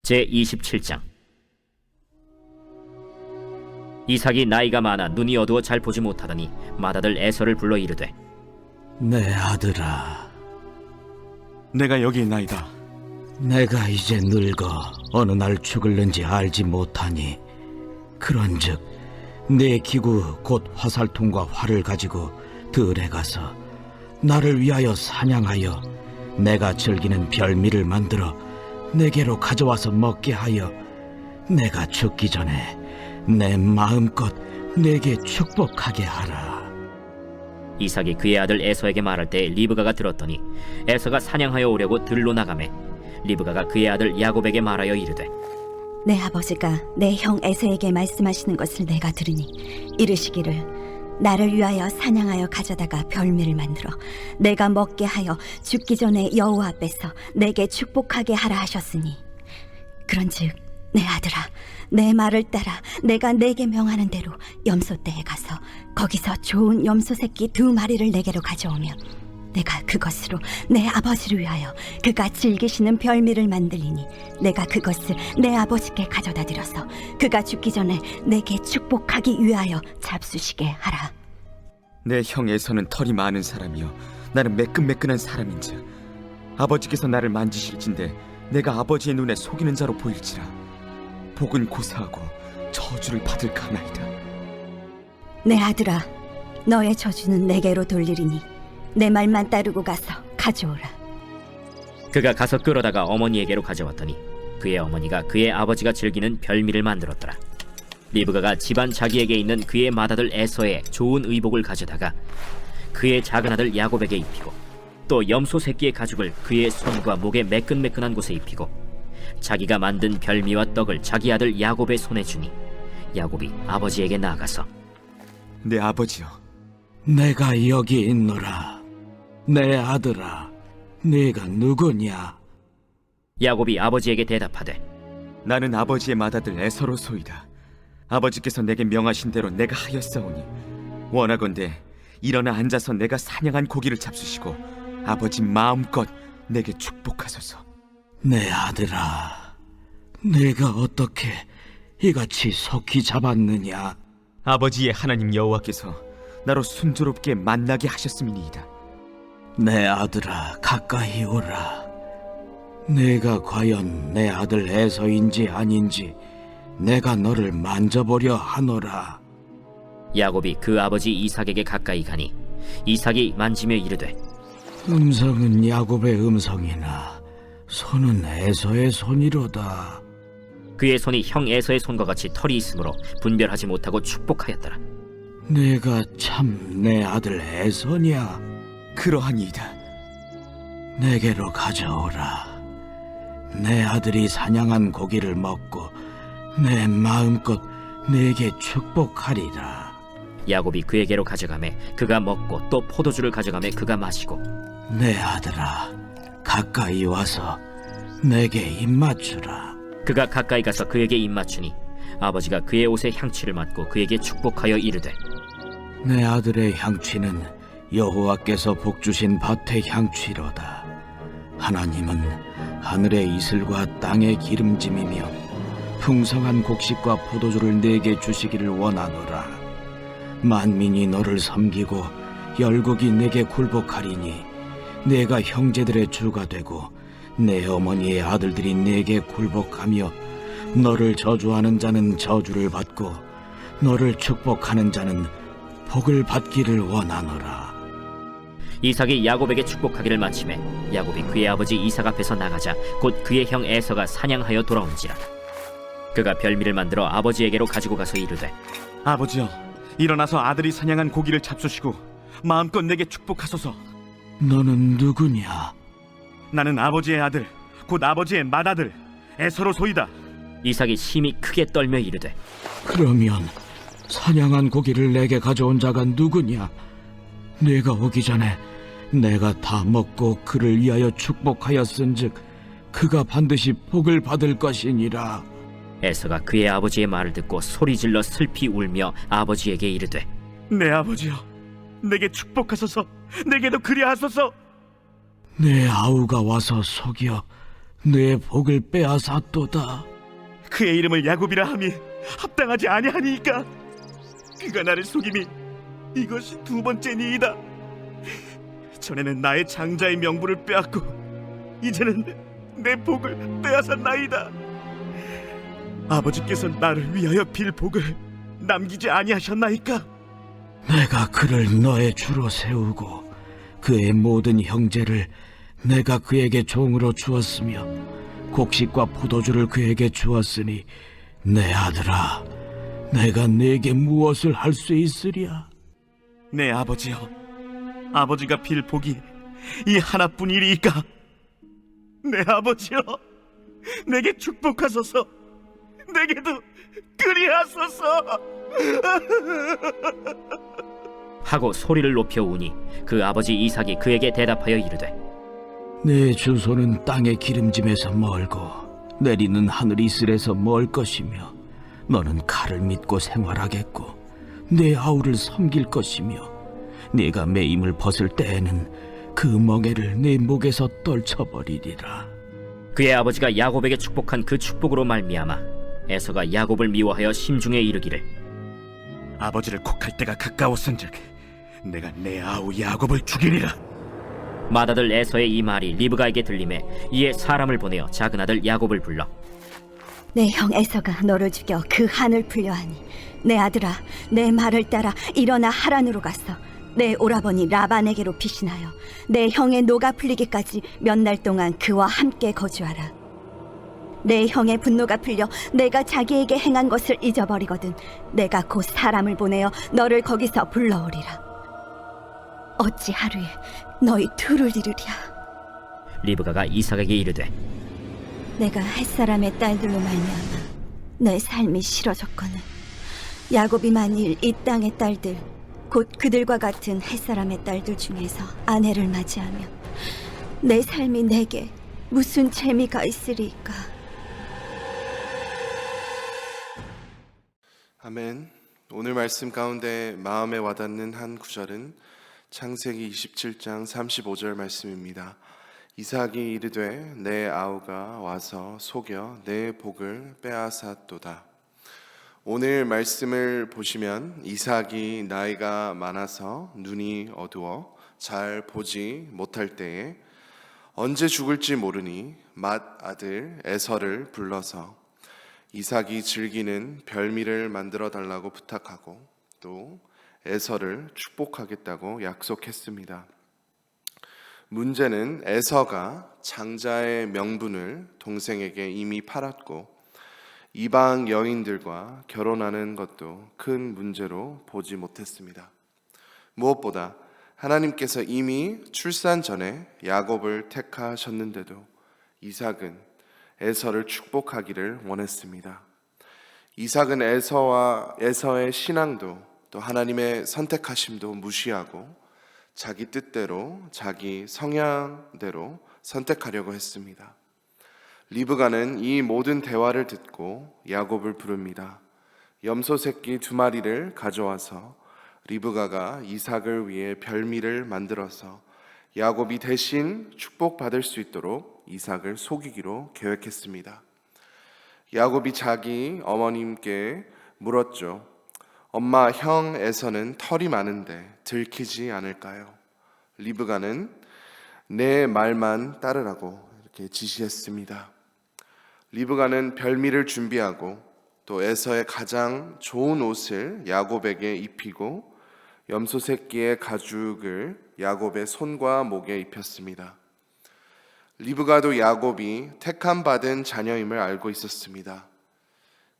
제27장. 이삭이 나이가 많아 눈이 어두워 잘 보지 못하더니 맏아들 에서를 불러 이르되, 내 아들아, 내가 여기 있나이다. 내가 이제 늙어 어느 날 죽을는지 알지 못하니 그런즉 내 기구 곧 화살통과 활을 가지고 들에 가서 나를 위하여 사냥하여 내가 즐기는 별미를 만들어 내게로 가져와서 먹게 하여 내가 죽기 전에 내 마음껏 내게 축복하게 하라. 이삭이 그의 아들 에서에게 말할 때 리브가가 들었더니 에서가 사냥하여 오려고 들로 나가매 리브가가 그의 아들 야곱에게 말하여 이르되, 내 아버지가 내 형 에서에게 말씀하시는 것을 내가 들으니 이르시기를 나를 위하여 사냥하여 가져다가 별미를 만들어 내가 먹게 하여 죽기 전에 여호와 앞에서 내게 축복하게 하라 하셨으니, 그런즉 내 아들아, 내 말을 따라 내가 내게 명하는 대로 염소떼에 가서 거기서 좋은 염소 새끼 2마리를 내게로 가져오며 내가 그것으로 내 아버지를 위하여 그가 즐기시는 별미를 만들리니 내가 그것을 내 아버지께 가져다 드려서 그가 죽기 전에 내게 축복하기 위하여 잡수시게 하라. 내 형 에서는 털이 많은 사람이요 나는 매끈매끈한 사람인즉 아버지께서 나를 만지실진데 내가 아버지의 눈에 속이는 자로 보일지라 복은 고사하고 저주를 받을까 하나이다. 내 아들아, 너의 저주는 내게로 돌리리니 내 말만 따르고 가서 가져오라. 그가 가서 끌어다가 어머니에게로 가져왔더니 그의 어머니가 그의 아버지가 즐기는 별미를 만들었더라. 리브가가 집안 자기에게 있는 그의 맏아들 에서의 좋은 의복을 가져다가 그의 작은 아들 야곱에게 입히고 또 염소 새끼의 가죽을 그의 손과 목에 매끈매끈한 곳에 입히고 자기가 만든 별미와 떡을 자기 아들 야곱의 손에 주니 야곱이 아버지에게 나아가서, 내 아버지여, 내가 여기 있노라. 내 아들아, 네가 누구냐? 야곱이 아버지에게 대답하되, 나는 아버지의 맏아들 에서로소이다. 아버지께서 내게 명하신 대로 내가 하였사오니 원하건대 일어나 앉아서 내가 사냥한 고기를 잡수시고 아버지 마음껏 내게 축복하소서. 내 아들아, 내가 어떻게 이같이 속히 잡았느냐? 아버지의 하나님 여호와께서 나로 순조롭게 만나게 하셨음이니이다. 내 아들아, 가까이 오라. 내가 과연 내 아들 에서인지 아닌지 내가 너를 만져보려 하노라. 야곱이 그 아버지 이삭에게 가까이 가니 이삭이 만지며 이르되, 음성은 야곱의 음성이나 손은 에서의 손이로다. 그의 손이 형 에서의 손과 같이 털이 있으므로 분별하지 못하고 축복하였더라. 내가 참 내 아들 에서냐? 그러하니이다. 내게로 가져오라. 내 아들이 사냥한 고기를 먹고 내 마음껏 내게 축복하리라. 야곱이 그에게로 가져가매 그가 먹고 또 포도주를 가져가매 그가 마시고, 내 아들아, 가까이 와서 내게 입맞추라. 그가 가까이 가서 그에게 입맞추니 아버지가 그의 옷에 향취를 맡고 그에게 축복하여 이르되, 내 아들의 향취는 여호와께서 복주신 밭의 향취로다. 하나님은 하늘의 이슬과 땅의 기름짐이며 풍성한 곡식과 포도주를 내게 주시기를 원하노라. 만민이 너를 섬기고 열국이 내게 굴복하리니 내가 형제들의 주가 되고 내 어머니의 아들들이 내게 굴복하며 너를 저주하는 자는 저주를 받고 너를 축복하는 자는 복을 받기를 원하노라. 이삭이 야곱에게 축복하기를 마치매 야곱이 그의 아버지 이삭 앞에서 나가자 곧 그의 형 에서가 사냥하여 돌아온지라. 그가 별미를 만들어 아버지에게로 가지고 가서 이르되, 아버지여, 일어나서 아들이 사냥한 고기를 잡수시고 마음껏 내게 축복하소서. 너는 누구냐? 나는 아버지의 아들, 곧 아버지의 맏아들 에서로소이다. 이삭이 심히 크게 떨며 이르되, 그러면 사냥한 고기를 내게 가져온 자가 누구냐? 내가 오기 전에 내가 다 먹고 그를 위하여 축복하였은즉 그가 반드시 복을 받을 것이니라. 에서가 그의 아버지의 말을 듣고 소리질러 슬피 울며 아버지에게 이르되, 내 아버지여, 내게 축복하소서. 내게도 그리하소서. 내 아우가 와서 속여 내 복을 빼앗았도다. 그의 이름을 야곱이라 함이 합당하지 아니하니까 그가 나를 속임이 이것이 두 번째니이다. 전에는 나의 장자의 명분을 빼앗고 이제는 내 복을 빼앗았나이다. 아버지께서 나를 위하여 빌 복을 남기지 아니하셨나이까? 내가 그를 너의 주로 세우고 그의 모든 형제를 내가 그에게 종으로 주었으며 곡식과 포도주를 그에게 주었으니 내 아들아, 내가 네게 무엇을 할 수 있으랴? 내 아버지여, 아버지가 빌 복이 이 하나뿐이리이까? 내 아버지여, 내게 축복하소서. 내게도 그리하소서. 하고 소리를 높여 우니 그 아버지 이삭이 그에게 대답하여 이르되 내 주소는 땅의 기름짐에서 멀고 내리는 하늘 이슬에서 멀 것이며 너는 칼을 믿고 생활하겠고 내 아우를 섬길 것이며 네가 매임을 벗을 때에는 그 멍에를 네 목에서 떨쳐버리리라. 그의 아버지가 야곱에게 축복한 그 축복으로 말미암아 에서가 야곱을 미워하여 심중에 이르기를 아버지를 곡할 때가 가까웠은즉 내가 내 아우 야곱을 죽이리라. 맏아들 에서의 이 말이 리브가에게 들림에 이에 사람을 보내어 작은 아들 야곱을 불러 내 형 에서가 너를 죽여 그 한을 풀려하니 내 아들아, 내 말을 따라 일어나 하란으로 가서 내 오라버니 라반에게로 피신하여 내 형의 노가 풀리기까지 몇 날 동안 그와 함께 거주하라. 내 형의 분노가 풀려 내가 자기에게 행한 것을 잊어버리거든 내가 곧 사람을 보내어 너를 거기서 불러오리라. 어찌 하루에 너희 둘을 이루랴. 리브가가 이삭에게 이르되 내가 햇사람의 딸들로 말미암아 내 삶이 싫어졌거늘 야곱이 만일 이 땅의 딸들 곧 그들과 같은 햇사람의 딸들 중에서 아내를 맞이하면 내 삶이 내게 무슨 재미가 있으리까. 아멘. 오늘 말씀 가운데 마음에 와닿는 한 구절은 창세기 27장 35절 말씀입니다. 이삭이 이르되 내 아우가 와서 속여 내 복을 빼앗았도다. 오늘 말씀을 보시면 이삭이 나이가 많아서 눈이 어두워 잘 보지 못할 때에 언제 죽을지 모르니 맏아들 에서를 불러서 이삭이 즐기는 별미를 만들어 달라고 부탁하고 또 에서를 축복하겠다고 약속했습니다. 문제는 에서가 장자의 명분을 동생에게 이미 팔았고 이방 여인들과 결혼하는 것도 큰 문제로 보지 못했습니다. 무엇보다 하나님께서 이미 출산 전에 야곱을 택하셨는데도 이삭은 에서를 축복하기를 원했습니다. 이삭은 에서의 신앙도 또 하나님의 선택하심도 무시하고 자기 뜻대로 자기 성향대로 선택하려고 했습니다. 리브가는 이 모든 대화를 듣고 야곱을 부릅니다. 염소 새끼 2마리를 가져와서 리브가가 이삭을 위해 별미를 만들어서 야곱이 대신 축복받을 수 있도록 이삭을 속이기로 계획했습니다. 야곱이 자기 어머님께 물었죠. 엄마, 형 에서는 털이 많은데 들키지 않을까요? 리브가는 내 말만 따르라고 이렇게 지시했습니다. 리브가는 별미를 준비하고 또 에서의 가장 좋은 옷을 야곱에게 입히고 염소 새끼의 가죽을 야곱의 손과 목에 입혔습니다. 리브가도 야곱이 택함 받은 자녀임을 알고 있었습니다.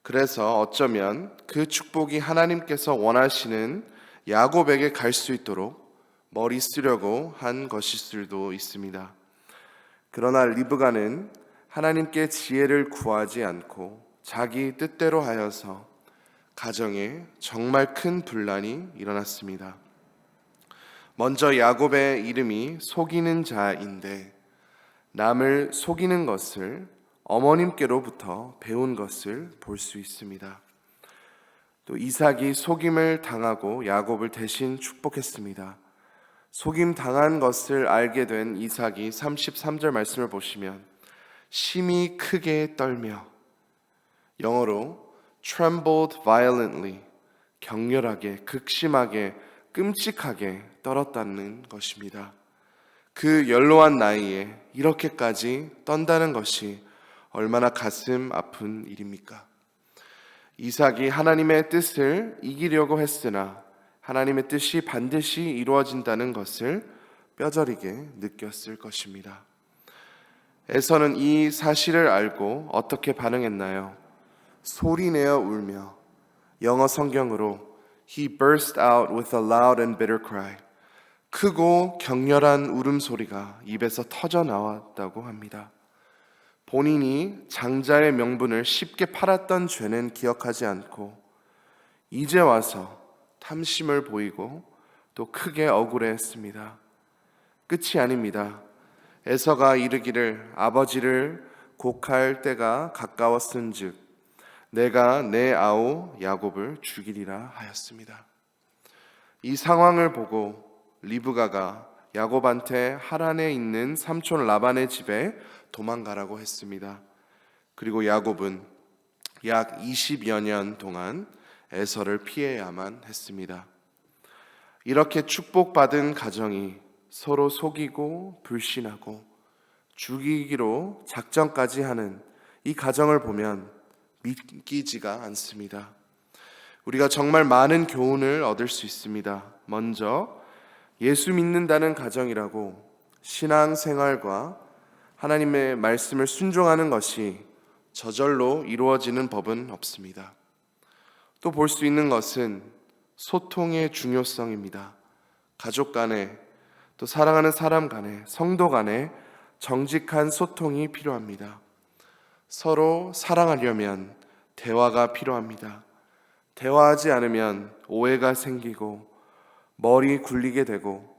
그래서 어쩌면 그 축복이 하나님께서 원하시는 야곱에게 갈 수 있도록 머리 쓰려고 한 것일 수도 있습니다. 그러나 리브가는 하나님께 지혜를 구하지 않고 자기 뜻대로 하여서 가정에 정말 큰 분란이 일어났습니다. 먼저 야곱의 이름이 속이는 자인데 남을 속이는 것을 어머님께로부터 배운 것을 볼 수 있습니다. 또 이삭이 속임을 당하고 야곱을 대신 축복했습니다. 속임 당한 것을 알게 된 이삭이 33절 말씀을 보시면 심히 크게 떨며, 영어로 trembled violently, 격렬하게, 극심하게, 끔찍하게 떨었다는 것입니다. 그 연로한 나이에 이렇게까지 떤다는 것이 얼마나 가슴 아픈 일입니까? 이삭이 하나님의 뜻을 이기려고 했으나 하나님의 뜻이 반드시 이루어진다는 것을 뼈저리게 느꼈을 것입니다. 에서는 이 사실을 알고 어떻게 반응했나요? 소리내어 울며, 영어 성경으로 He burst out with a loud and bitter cry, 크고 격렬한 울음소리가 입에서 터져 나왔다고 합니다. 본인이 장자의 명분을 쉽게 팔았던 죄는 기억하지 않고 이제 와서 탐심을 보이고 또 크게 억울해했습니다. 끝이 아닙니다. 에서가 이르기를 아버지를 곡할 때가 가까웠은즉 내가 내 아우 야곱을 죽이리라 하였습니다. 이 상황을 보고 리브가가 야곱한테 하란에 있는 삼촌 라반의 집에 도망가라고 했습니다. 그리고 야곱은 약 20여 년 동안 에서를 피해야만 했습니다. 이렇게 축복받은 가정이 서로 속이고 불신하고 죽이기로 작정까지 하는 이 가정을 보면 믿기지가 않습니다. 우리가 정말 많은 교훈을 얻을 수 있습니다. 먼저 예수 믿는다는 가정이라고 신앙생활과 하나님의 말씀을 순종하는 것이 저절로 이루어지는 법은 없습니다. 또 볼 수 있는 것은 소통의 중요성입니다. 가족 간에, 또 사랑하는 사람 간에, 성도 간에 정직한 소통이 필요합니다. 서로 사랑하려면 대화가 필요합니다. 대화하지 않으면 오해가 생기고 머리 굴리게 되고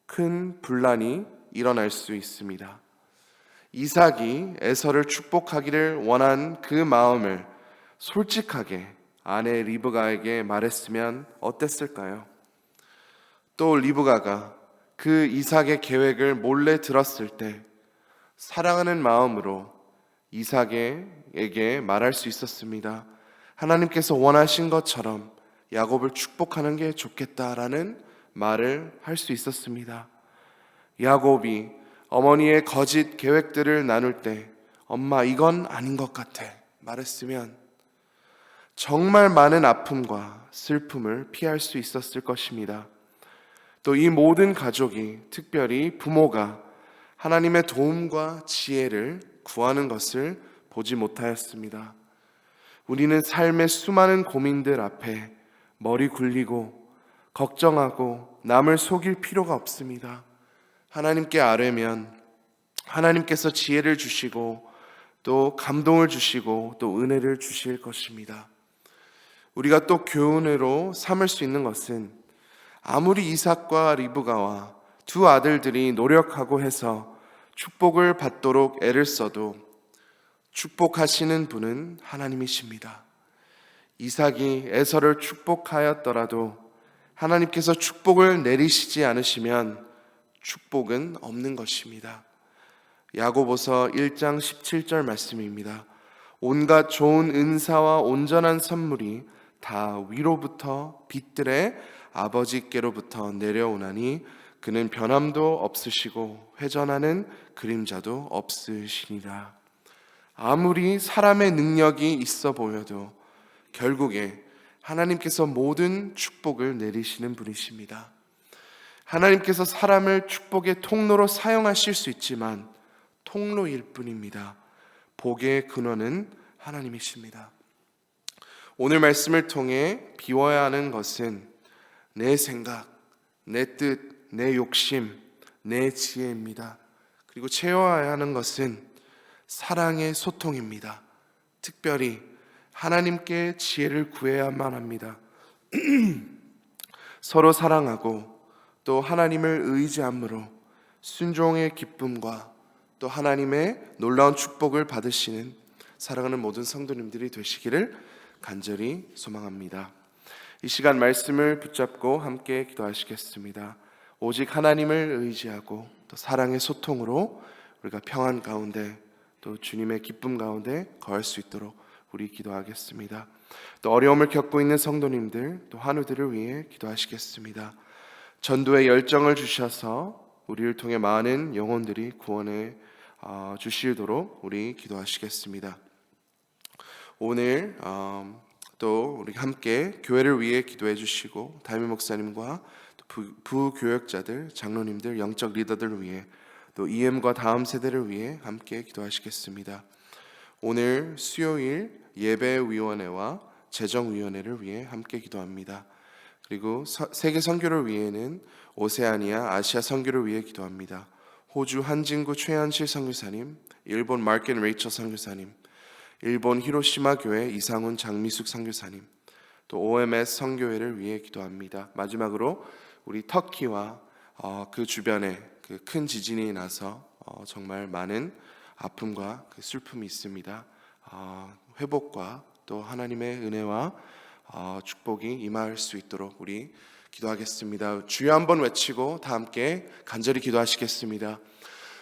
큰 분란이 일어날 수 있습니다. 이삭이 에서를 축복하기를 원한 그 마음을 솔직하게 아내 리브가에게 말했으면 어땠을까요? 또 리브가가 그 이삭의 계획을 몰래 들었을 때 사랑하는 마음으로 이삭에게 말할 수 있었습니다. 하나님께서 원하신 것처럼 야곱을 축복하는 게 좋겠다라는 말을 할 수 있었습니다. 야곱이 어머니의 거짓 계획들을 나눌 때 엄마 이건 아닌 것 같아 말했으면 정말 많은 아픔과 슬픔을 피할 수 있었을 것입니다. 또 이 모든 가족이, 특별히 부모가 하나님의 도움과 지혜를 구하는 것을 보지 못하였습니다. 우리는 삶의 수많은 고민들 앞에 머리 굴리고 걱정하고 남을 속일 필요가 없습니다. 하나님께 아뢰면 하나님께서 지혜를 주시고 또 감동을 주시고 또 은혜를 주실 것입니다. 우리가 또 교훈으로 삼을 수 있는 것은 아무리 이삭과 리브가와 두 아들들이 노력하고 해서 축복을 받도록 애를 써도 축복하시는 분은 하나님이십니다. 이삭이 에서를 축복하였더라도 하나님께서 축복을 내리시지 않으시면 축복은 없는 것입니다. 야고보서 1장 17절 말씀입니다. 온갖 좋은 은사와 온전한 선물이 다 위로부터 빛들의 아버지께로부터 내려오나니 그는 변함도 없으시고 회전하는 그림자도 없으시니라. 아무리 사람의 능력이 있어 보여도 결국에 하나님께서 모든 축복을 내리시는 분이십니다. 하나님께서 사람을 축복의 통로로 사용하실 수 있지만 통로일 뿐입니다. 복의 근원은 하나님이십니다. 오늘 말씀을 통해 비워야 하는 것은 내 생각, 내 뜻, 내 욕심, 내 지혜입니다. 그리고 채워야 하는 것은 사랑의 소통입니다. 특별히 하나님께 지혜를 구해야만 합니다. 서로 사랑하고 또 하나님을 의지함으로 순종의 기쁨과 또 하나님의 놀라운 축복을 받으시는 사랑하는 모든 성도님들이 되시기를 간절히 소망합니다. 이 시간 말씀을 붙잡고 함께 기도하시겠습니다. 오직 하나님을 의지하고 또 사랑의 소통으로 우리가 평안 가운데 또 또 주님의 기쁨 가운데 거할 수 있도록 우리 기도하겠습니다. 또 어려움을 겪고 있는 성도님들, 또 환우들을 위해 기도하시겠습니다. 전도에 열정을 주셔서 우리를 통해 많은 영혼들이 구원해 주시도록 우리 기도하시겠습니다. 오늘 또 우리 함께 교회를 위해 기도해 주시고 담임 목사님과 또 부교역자들, 장로님들, 영적 리더들을 위해 또 EM과 다음 세대를 위해 함께 기도하시겠습니다. 오늘 수요일 예배위원회와 재정위원회를 위해 함께 기도합니다. 그리고 세계 선교를 위해는 오세아니아, 아시아 선교를 위해 기도합니다. 호주 한진구 최현실 선교사님, 일본 마크 앤 레이처 선교사님, 일본 히로시마 교회 이상훈 장미숙 선교사님, 또 OMS 선교회를 위해 기도합니다. 마지막으로 우리 터키와 그 주변에 그 큰 지진이 나서 정말 많은 아픔과 그 슬픔이 있습니다. 회복과 또 하나님의 은혜와 축복이 임할 수 있도록 우리 기도하겠습니다. 주여 한번 외치고 다 함께 간절히 기도하시겠습니다.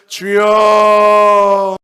주여.